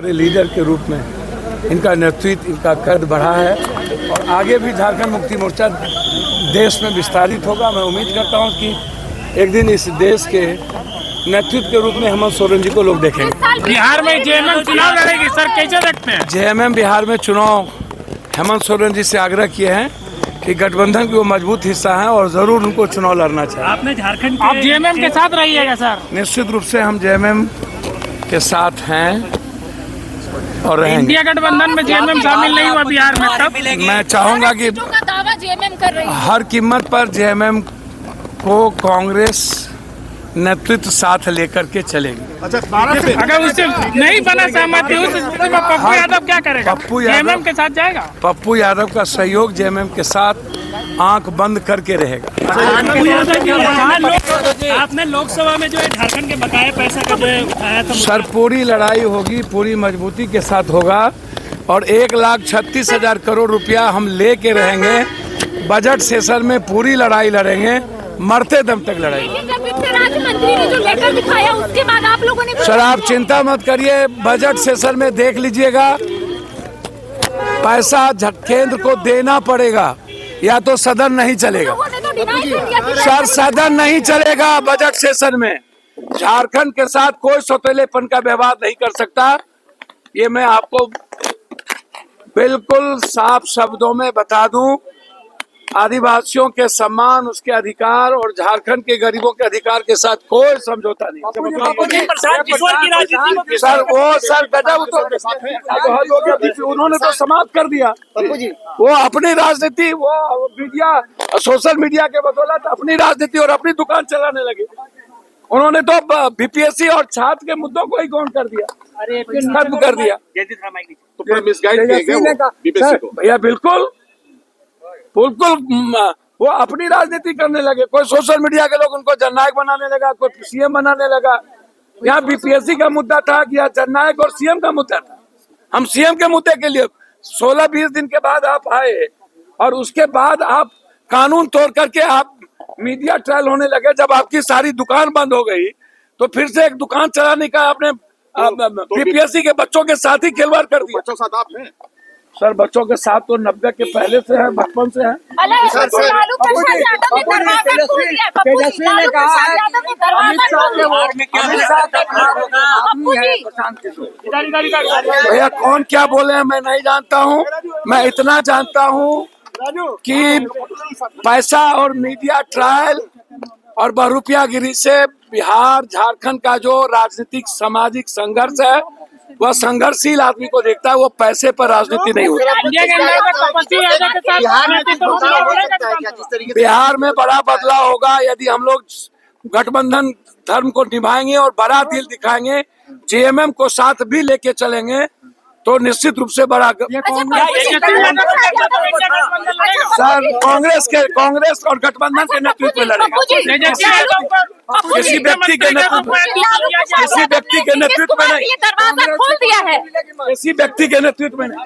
बड़े लीडर के रूप में इनका नेतृत्व, इनका कद बढ़ा है और आगे भी झारखंड मुक्ति मोर्चा देश में विस्तारित होगा। मैं उम्मीद करता हूं कि एक दिन इस देश के नेतृत्व के रूप में हेमंत सोरेन जी को लोग देखेंगे। बिहार में जेएमएम चुनाव लड़ेगी सर, कैसे देखते हैं? जेएमएम बिहार में चुनाव हेमंत सोरेन जी से आग्रह किए हैं कि गठबंधन की वो मजबूत हिस्सा है और जरूर उनको चुनाव लड़ना चाहिए। आपने झारखंड आप जेएमएम के साथ रहिएगा सर? निश्चित रूप से हम जेएमएम के साथ हैं और रहेंगे। इंडिया गठबंधन में जेएमएम शामिल नहीं हुआ बिहार में, तब मैं चाहूंगा कि दावा जेएमएम कर रही है। हर कीमत पर जेएमएम को कांग्रेस नेतृत्व साथ लेकर के चलेगी। अगर उससे नहीं बना सहमति उस स्थिति में पप्पू यादव क्या करेगा? पप्पू यादव जेएमएम के साथ जाएगा? पप्पू यादव का सहयोग जेएमएम के साथ आंख बंद करके रहेगा। आपने लोकसभा में जो है झारखंड के बकाया पैसा का जो है उठाया था सर, पूरी लड़ाई होगी, पूरी मजबूती के साथ होगा और 1,36,000 करोड़ रुपया हम लेके रहेंगे। बजट सेशन में पूरी लड़ाई लड़ेंगे, मरते दम तक लड़ाई। मंत्री ने जो लेटर दिखाया उसके बाद आप लोगों ने सर, आप चिंता मत करिए, बजट सेशन में देख लीजिएगा। पैसा केंद्र को देना पड़ेगा या तो सदन नहीं चलेगा। सर, सदन नहीं चलेगा बजट सेशन में। झारखंड के साथ कोई सौतेलेपन का व्यवहार नहीं कर सकता। ये मैं आपको बिल्कुल साफ शब्दों में बता दूं। आदिवासियों के सम्मान, उसके अधिकार और झारखंड के गरीबों के अधिकार के साथ कोई समझौता नहीं। सर, वो सर गजब तो उन्होंने तो समाप्त कर दिया। वो अपनी राजनीति, वो मीडिया, सोशल मीडिया के बदौलत अपनी राजनीति और अपनी दुकान चलाने लगे। उन्होंने तो बीपीएससी और छात्र के मुद्दों को ही गौण कर दिया, खत्म कर दिया। तो मिसगाइड भैया बिल्कुल वो अपनी राजनीति करने लगे। कोई सोशल मीडिया के लोग उनको जननायक बनाने लगा, कोई सीएम बनाने लगा। यहाँ बीपीएससी का मुद्दा था कि यहाँ जननायक और सीएम का मुद्दा था। हम सीएम के मुद्दे के लिए 16-20 दिन के बाद आप आए और उसके बाद आप कानून तोड़ करके आप मीडिया ट्रायल होने लगे। जब आपकी सारी दुकान बंद हो गई तो फिर से एक दुकान चलाने का आपने बीपीएससी के बच्चों के साथ ही खिलवाड़ कर दिया। बच्चों साथ आप हैं सर, बच्चों के साथ तो 90 के पहले से है, बचपन से है। भैया कौन क्या बोले हैं मैं नहीं जानता हूँ। मैं इतना जानता हूँ कि पैसा और मीडिया ट्रायल और बहुरूपियागिरी से बिहार, झारखंड का जो राजनीतिक सामाजिक संघर्ष है वह संघर्षशील आदमी को देखता है। वो पैसे पर राजनीति नहीं होती। बिहार में बड़ा बदलाव होगा यदि हम लोग गठबंधन धर्म को निभाएंगे और बड़ा दिल दिखाएंगे, जेएमएम को साथ भी लेके चलेंगे तो निश्चित रूप से बड़ा सर कांग्रेस और गठबंधन के नेतृत्व में लड़ेगा। किसी व्यक्ति के नेतृत्व में नहीं, किसी व्यक्ति के नेतृत्व में नहीं।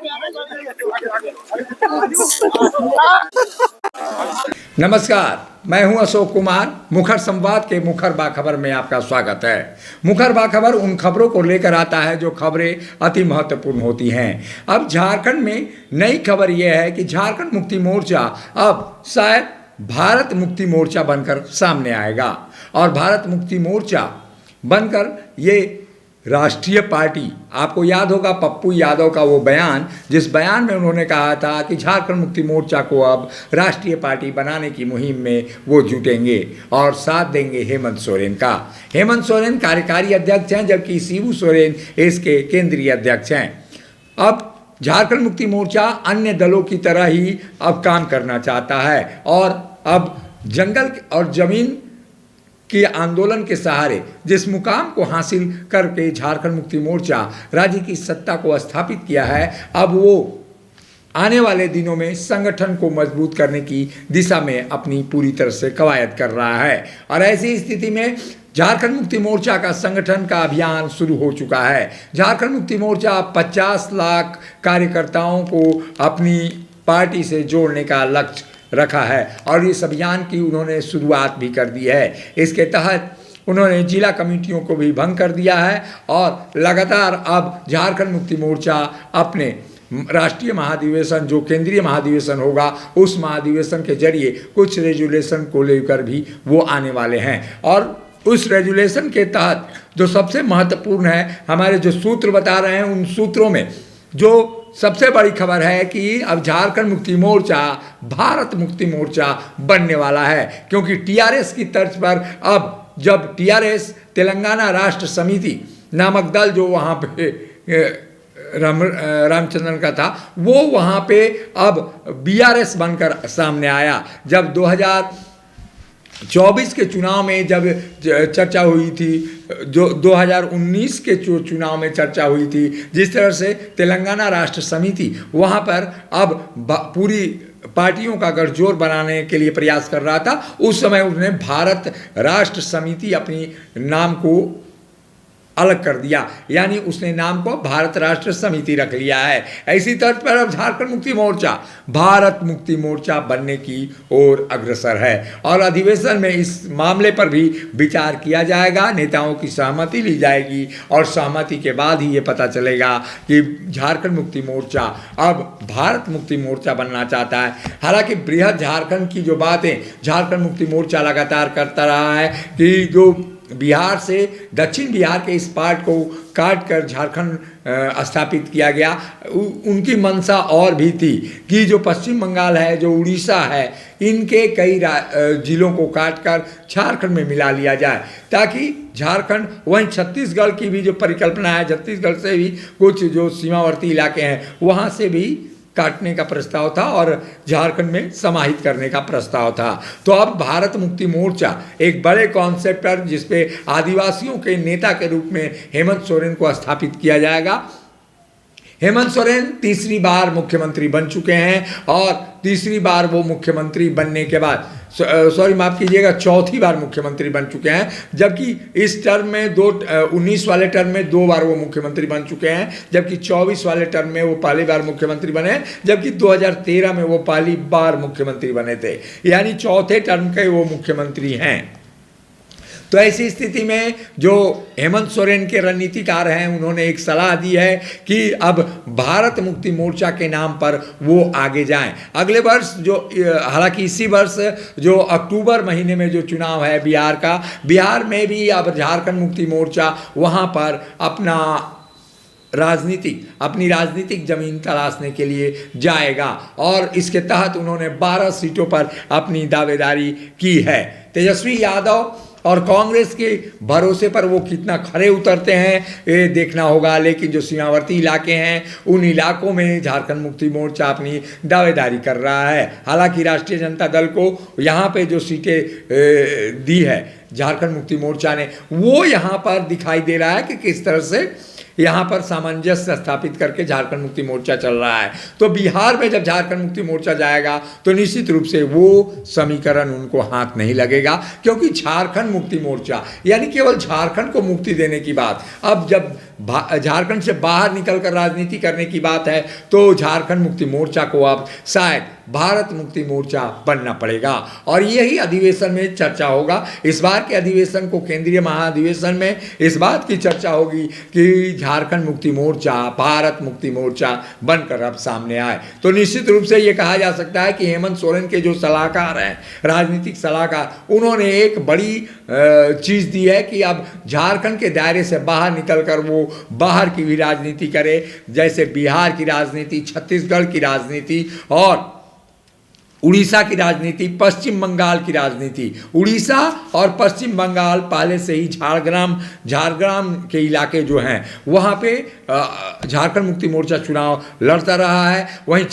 नमस्कार, मैं हूं अशोक कुमार। मुखर संवाद के मुखर बाखबर में आपका स्वागत है। मुखर बाखबर उन खबरों को लेकर आता है जो खबरें अति महत्वपूर्ण होती हैं। अब झारखंड में नई खबर यह है कि झारखंड मुक्ति मोर्चा अब शायद भारत मुक्ति मोर्चा बनकर सामने आएगा और भारत मुक्ति मोर्चा बनकर ये राष्ट्रीय पार्टी, आपको याद होगा पप्पू यादव का वो बयान, जिस बयान में उन्होंने कहा था कि झारखंड मुक्ति मोर्चा को अब राष्ट्रीय पार्टी बनाने की मुहिम में वो जुटेंगे और साथ देंगे हेमंत सोरेन का। हेमंत सोरेन कार्यकारी अध्यक्ष हैं जबकि शिबू सोरेन इसके केंद्रीय अध्यक्ष हैं। अब झारखंड मुक्ति मोर्चा अन्य दलों की तरह ही अब काम करना चाहता है और अब जंगल और जमीन के आंदोलन के सहारे जिस मुकाम को हासिल करके झारखंड मुक्ति मोर्चा राज्य की सत्ता को स्थापित किया है, अब वो आने वाले दिनों में संगठन को मजबूत करने की दिशा में अपनी पूरी तरह से कवायद कर रहा है। और ऐसी स्थिति में झारखंड मुक्ति मोर्चा का संगठन का अभियान शुरू हो चुका है। झारखंड मुक्ति मोर्चा 50 लाख कार्यकर्ताओं को अपनी पार्टी से जोड़ने का लक्ष्य रखा है और इस अभियान की उन्होंने शुरुआत भी कर दी है। इसके तहत उन्होंने जिला कमेटियों को भी भंग कर दिया है और लगातार अब झारखंड मुक्ति मोर्चा अपने राष्ट्रीय महाधिवेशन जो केंद्रीय महाधिवेशन होगा उस महाधिवेशन के जरिए कुछ रेजुलेशन को लेकर भी वो आने वाले हैं। और उस रेजुलेशन के तहत जो सबसे महत्वपूर्ण है, हमारे जो सूत्र बता रहे हैं, उन सूत्रों में जो सबसे बड़ी खबर है कि अब झारखंड मुक्ति मोर्चा भारत मुक्ति मोर्चा बनने वाला है, क्योंकि टीआरएस की तर्ज पर अब जब टीआरएस तेलंगाना राष्ट्र समिति नामक दल जो वहाँ पे रामचंद्रन का था, वो वहाँ पे अब बीआरएस बनकर सामने आया। जब 2024 के चुनाव में जब चर्चा हुई थी, जो 2019 के चुनाव में चर्चा हुई थी, जिस तरह से तेलंगाना राष्ट्र समिति वहाँ पर अब पूरी पार्टियों का गठजोड़ बनाने के लिए प्रयास कर रहा था, उस समय उसने भारत राष्ट्र समिति अपनी नाम को अलग कर दिया, यानी उसने नाम को भारत राष्ट्र समिति रख लिया है। ऐसी तर्ज पर अब झारखंड मुक्ति मोर्चा भारत मुक्ति मोर्चा बनने की ओर अग्रसर है और अधिवेशन में इस मामले पर भी विचार किया जाएगा, नेताओं की सहमति ली जाएगी और सहमति के बाद ही ये पता चलेगा कि झारखंड मुक्ति मोर्चा अब भारत मुक्ति मोर्चा बनना चाहता है। हालांकि बृहद झारखंड की जो बातें झारखंड मुक्ति मोर्चा लगातार करता रहा है कि जो बिहार से दक्षिण बिहार के इस पार्ट को काट कर झारखंड स्थापित किया गया, उनकी मंशा और भी थी कि जो पश्चिम बंगाल है, जो उड़ीसा है, इनके कई जिलों को काट कर झारखंड में मिला लिया जाए, ताकि झारखंड, वहीं छत्तीसगढ़ की भी जो परिकल्पना है, छत्तीसगढ़ से भी कुछ जो सीमावर्ती इलाके हैं वहाँ से भी काटने का प्रस्ताव था और झारखंड में समाहित करने का प्रस्ताव था। तो अब भारत मुक्ति मोर्चा एक बड़े कॉन्सेप्ट पर, जिसपे आदिवासियों के नेता के रूप में हेमंत सोरेन को स्थापित किया जाएगा। हेमंत सोरेन तीसरी बार मुख्यमंत्री बन चुके हैं और तीसरी बार वो मुख्यमंत्री बनने के बाद, सॉरी माफ़ कीजिएगा, चौथी बार मुख्यमंत्री बन चुके हैं, जबकि इस टर्म में 19 वाले टर्म में 2 बार वो मुख्यमंत्री बन चुके हैं, जबकि 24 वाले टर्म में वो पहली बार मुख्यमंत्री बने, जबकि 2013 में वो पहली बार मुख्यमंत्री बने थे, यानी चौथे टर्म के वो मुख्यमंत्री हैं। तो ऐसी स्थिति में जो हेमंत सोरेन के रणनीतिकार हैं, उन्होंने एक सलाह दी है कि अब भारत मुक्ति मोर्चा के नाम पर वो आगे जाएं। अगले वर्ष जो, हालांकि इसी वर्ष जो अक्टूबर महीने में जो चुनाव है बिहार का, बिहार में भी अब झारखंड मुक्ति मोर्चा वहाँ पर अपनी राजनीतिक जमीन तलाशने के लिए जाएगा और इसके तहत उन्होंने 12 सीटों पर अपनी दावेदारी की है। तेजस्वी यादव और कांग्रेस के भरोसे पर वो कितना खरे उतरते हैं ये देखना होगा, लेकिन जो सीमावर्ती इलाके हैं उन इलाकों में झारखंड मुक्ति मोर्चा अपनी दावेदारी कर रहा है। हालांकि राष्ट्रीय जनता दल को यहाँ पे जो सीटें दी है झारखंड मुक्ति मोर्चा ने, वो यहाँ पर दिखाई दे रहा है कि किस तरह से यहाँ पर सामंजस्य स्थापित करके झारखंड मुक्ति मोर्चा चल रहा है। तो बिहार में जब झारखंड मुक्ति मोर्चा जाएगा तो निश्चित रूप से वो समीकरण उनको हाथ नहीं लगेगा, क्योंकि झारखंड मुक्ति मोर्चा यानी केवल झारखंड को मुक्ति देने की बात, अब जब झारखंड से बाहर निकलकर राजनीति करने की बात है तो झारखंड मुक्ति मोर्चा को अब शायद भारत मुक्ति मोर्चा बनना पड़ेगा और यही अधिवेशन में चर्चा होगा। इस बार के अधिवेशन को, केंद्रीय महाधिवेशन में इस बात की चर्चा होगी कि झारखंड मुक्ति मोर्चा भारत मुक्ति मोर्चा बनकर अब सामने आए। तो निश्चित रूप से ये कहा जा सकता है कि हेमंत सोरेन के जो सलाहकार हैं, राजनीतिक सलाहकार, उन्होंने एक बड़ी चीज़ दी है कि अब झारखंड के दायरे से बाहर निकलकर वो बाहर की भी राजनीति करे, जैसे बिहार की राजनीति, छत्तीसगढ़ की राजनीति और उड़ीसा की राजनीति, पश्चिम बंगाल की राजनीति। उड़ीसा और पश्चिम बंगाल पहले से ही झारग्राम के इलाके जो हैं वहाँ पे झारखंड मुक्ति मोर्चा चुनाव लड़ता रहा है। वहीं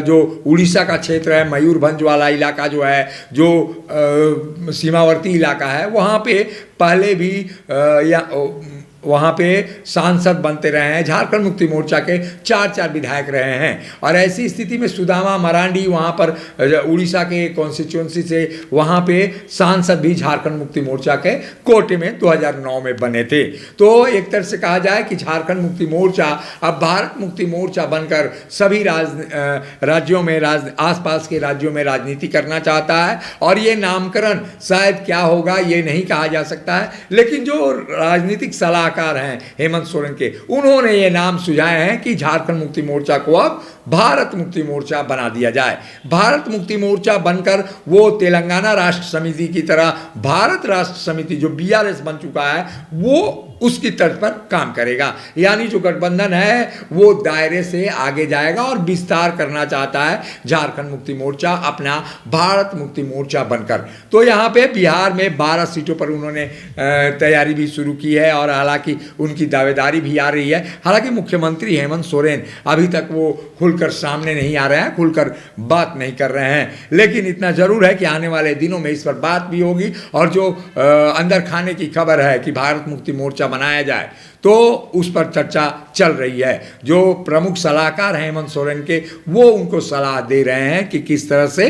जो उड़ीसा का क्षेत्र है, मयूरभंज वाला इलाका जो है, जो सीमावर्ती इलाका है, वहाँ पे पहले भी वहाँ पे सांसद बनते रहे हैं। झारखंड मुक्ति मोर्चा के 4 विधायक रहे हैं और ऐसी स्थिति में सुदामा मरांडी वहाँ पर उड़ीसा के कॉन्स्टिट्यूंसी से वहाँ पे सांसद भी झारखंड मुक्ति मोर्चा के कोटे में 2009 में बने थे। तो एक तरह से कहा जाए कि झारखंड मुक्ति मोर्चा अब भारत मुक्ति मोर्चा बनकर सभी राज्यों में आसपास के राज्यों में राजनीति करना चाहता है और ये नामकरण शायद क्या होगा ये नहीं कहा जा सकता है, लेकिन जो राजनीतिक सलाहकार हैं हेमंत सोरेन के, उन्होंने ये नाम सुझाए हैं कि झारखंड मुक्ति मोर्चा को अब भारत मुक्ति मोर्चा बना दिया जाए। भारत मुक्ति मोर्चा बनकर वो तेलंगाना राष्ट्र समिति की तरह भारत राष्ट्र समिति जो बीआरएस बन चुका है वो उसकी तर्ज पर काम करेगा, यानी जो गठबंधन है वो दायरे से आगे जाएगा और विस्तार करना चाहता है झारखंड मुक्ति मोर्चा अपना भारत मुक्ति मोर्चा बनकर। तो यहाँ पे बिहार में 12 सीटों पर उन्होंने तैयारी भी शुरू की है और हालांकि उनकी दावेदारी भी आ रही है। हालांकि मुख्यमंत्री हेमंत सोरेन अभी तक वो खुलकर सामने नहीं आ रहे हैं, खुलकर बात नहीं कर रहे हैं, लेकिन इतना जरूर है कि आने वाले दिनों में इस पर बात भी होगी और जो अंदर खाने की खबर है कि भारत मुक्ति मोर्चा बनाया जाए तो उस पर चर्चा चल रही है। जो प्रमुख सलाहकार हैं हेमंत सोरेन के, वो उनको सलाह दे रहे हैं कि किस तरह से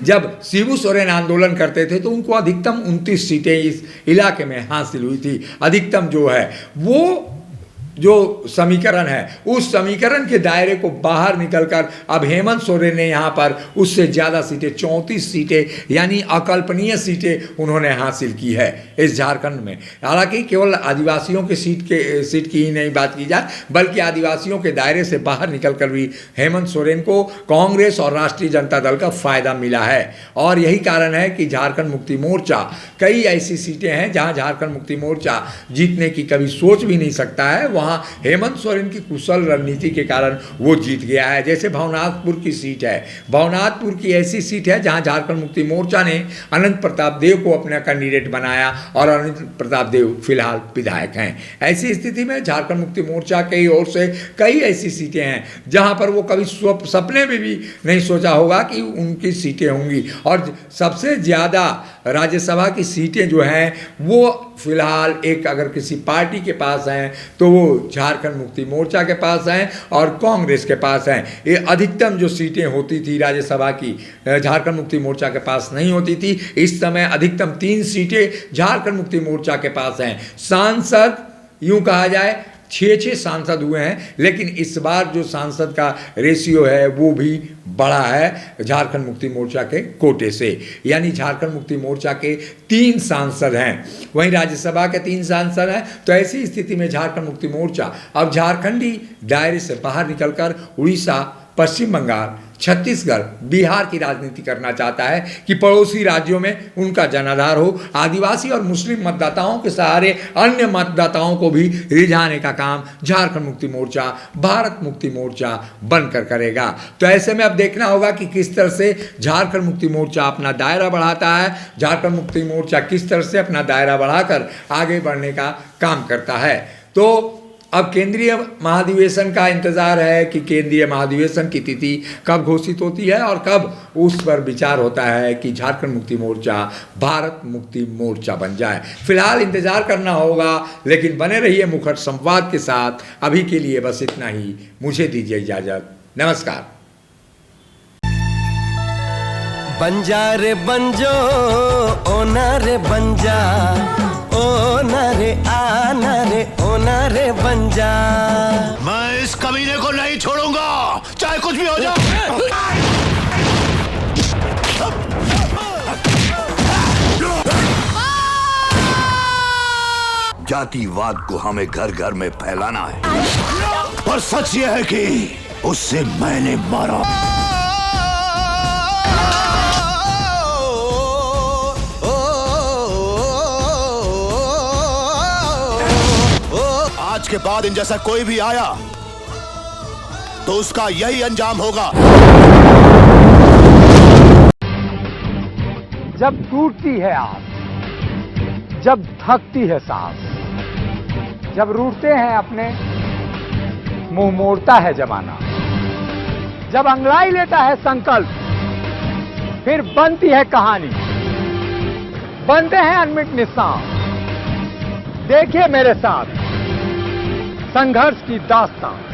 जब शिबू सोरेन आंदोलन करते थे तो उनको अधिकतम 29 सीटें इस इलाके में हासिल हुई थी। अधिकतम जो है वो जो समीकरण है उस समीकरण के दायरे को बाहर निकलकर अब हेमंत सोरेन ने यहाँ पर उससे ज़्यादा सीटें 34 सीटें यानी अकल्पनीय सीटें उन्होंने हासिल की है इस झारखंड में। हालांकि केवल आदिवासियों के सीट की ही नहीं बात की जाए बल्कि आदिवासियों के दायरे से बाहर निकलकर भी हेमंत सोरेन को कांग्रेस और राष्ट्रीय जनता दल का फायदा मिला है और यही कारण है कि झारखंड मुक्ति मोर्चा कई ऐसी सीटें हैं जहाँ झारखंड मुक्ति मोर्चा जीतने की कभी सोच भी नहीं सकता है, वहाँ हेमंत सोरेन की कुशल रणनीति के कारण वो जीत गया है। जैसे भवनाथपुर की सीट है, भवनाथपुर की ऐसी सीट है जहां झारखंड मुक्ति मोर्चा ने अनंत प्रताप देव को अपना कैंडिडेट बनाया और अनंत प्रताप देव फिलहाल विधायक हैं। ऐसी स्थिति में झारखंड मुक्ति मोर्चा की ओर से कई ऐसी सीटें हैं जहां पर वो कभी सपने में भी नहीं सोचा होगा कि उनकी सीटें होंगी और सबसे ज़्यादा राज्यसभा की सीटें जो हैं वो फिलहाल एक अगर किसी पार्टी के पास हैं तो वो झारखंड मुक्ति मोर्चा के पास हैं और कांग्रेस के पास हैं। ये अधिकतम जो सीटें होती थी राज्यसभा की झारखंड मुक्ति मोर्चा के पास नहीं होती थी, इस समय अधिकतम 3 सीटें झारखंड मुक्ति मोर्चा के पास हैं। सांसद यूं कहा जाए 6 सांसद हुए हैं, लेकिन इस बार जो सांसद का रेशियो है वो भी बढ़ा है झारखंड मुक्ति मोर्चा के कोटे से, यानी झारखंड मुक्ति मोर्चा के 3 सांसद हैं, वहीं राज्यसभा के 3 सांसद हैं। तो ऐसी स्थिति में झारखंड मुक्ति मोर्चा अब झारखंडी दायरे से बाहर निकलकर उड़ीसा, पश्चिम बंगाल, छत्तीसगढ़, बिहार की राजनीति करना चाहता है कि पड़ोसी राज्यों में उनका जनाधार हो। आदिवासी और मुस्लिम मतदाताओं के सहारे अन्य मतदाताओं को भी रिझाने का काम झारखंड मुक्ति मोर्चा भारत मुक्ति मोर्चा बनकर करेगा। तो ऐसे में अब देखना होगा कि किस तरह से झारखंड मुक्ति मोर्चा अपना दायरा बढ़ाता है, झारखंड मुक्ति मोर्चा किस तरह से अपना दायरा बढ़ाकर आगे बढ़ने का काम करता है। तो अब केंद्रीय महाधिवेशन का इंतजार है कि केंद्रीय महाधिवेशन की तिथि कब घोषित होती है और कब उस पर विचार होता है कि झारखंड मुक्ति मोर्चा भारत मुक्ति मोर्चा बन जाए। फिलहाल इंतजार करना होगा, लेकिन बने रहिए मुखर संवाद के साथ। अभी के लिए बस इतना ही, मुझे दीजिए इजाजत, नमस्कार। बंजा रे बंजो ओना रे बंजा ओना रे आना रे ओना रे बंजा। मैं इस कमीने को नहीं छोड़ूंगा चाहे कुछ भी हो जाए। जातिवाद को हमें घर घर में फैलाना है, पर सच यह है कि उससे मैंने मारा। आज के बाद इन जैसा कोई भी आया तो उसका यही अंजाम होगा। जब टूटती है आस, जब थकती है सांस, जब रूठते हैं अपने मुंह मोड़ता है जमाना, जब अंगड़ाई लेता है संकल्प, फिर बनती है कहानी, बनते हैं अनमिट निशान। देखिए मेरे साथ संघर्ष की दास्तां।